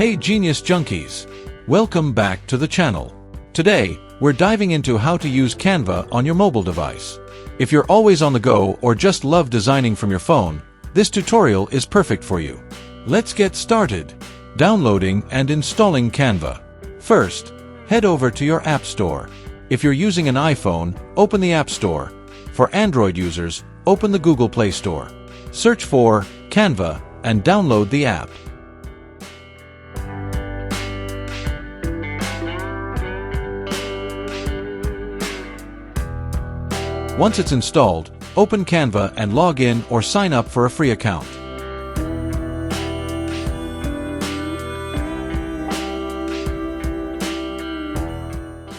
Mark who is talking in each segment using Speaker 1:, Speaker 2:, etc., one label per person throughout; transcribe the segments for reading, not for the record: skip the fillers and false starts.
Speaker 1: Hey Genius Junkies! Welcome back to the channel. Today, we're diving into how to use Canva on your mobile device. If you're always on the go or just love designing from your phone, this tutorial is perfect for you. Let's get started. Downloading and installing Canva. First, head over to your App Store. If you're using an iPhone, open the App Store. For Android users, open the Google Play Store. Search for Canva and download the app. Once it's installed, open Canva and log in or sign up for a free account.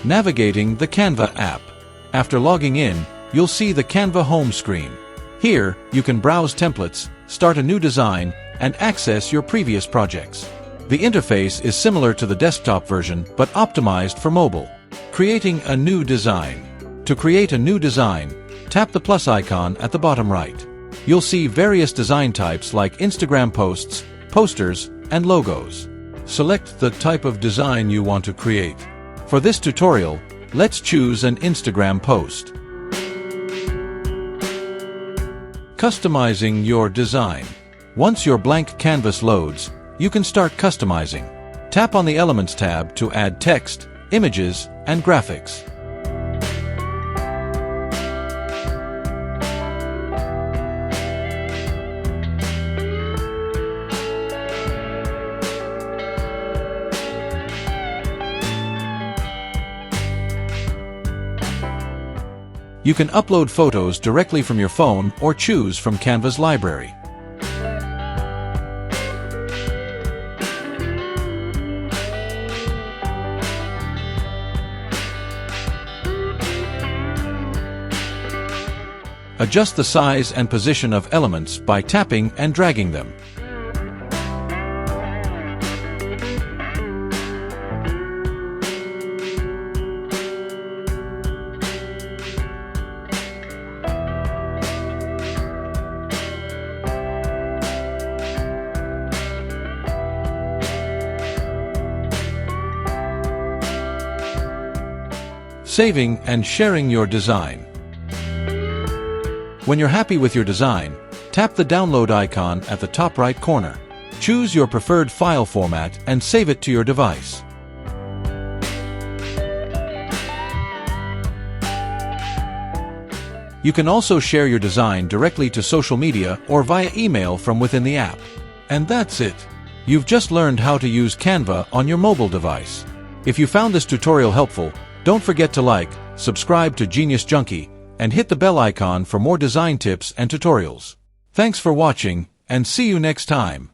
Speaker 1: Navigating the Canva app. After logging in, you'll see the Canva home screen. Here, you can browse templates, start a new design, and access your previous projects. The interface is similar to the desktop version but optimized for mobile. Creating a new design. To create a new design, tap the plus icon at the bottom right. You'll see various design types like Instagram posts, posters, and logos. Select the type of design you want to create. For this tutorial, let's choose an Instagram post. Customizing your design. Once your blank canvas loads, you can start customizing. Tap on the Elements tab to add text, images, and graphics. You can upload photos directly from your phone or choose from Canva's library. Adjust the size and position of elements by tapping and dragging them. Saving and sharing your design. When you're happy with your design, tap the download icon at the top right corner. Choose your preferred file format and save it to your device. You can also share your design directly to social media or via email from within the app. And that's it. You've just learned how to use Canva on your mobile device. If you found this tutorial helpful, don't forget to like, subscribe to Genius Junkie, and hit the bell icon for more design tips and tutorials. Thanks for watching, and see you next time.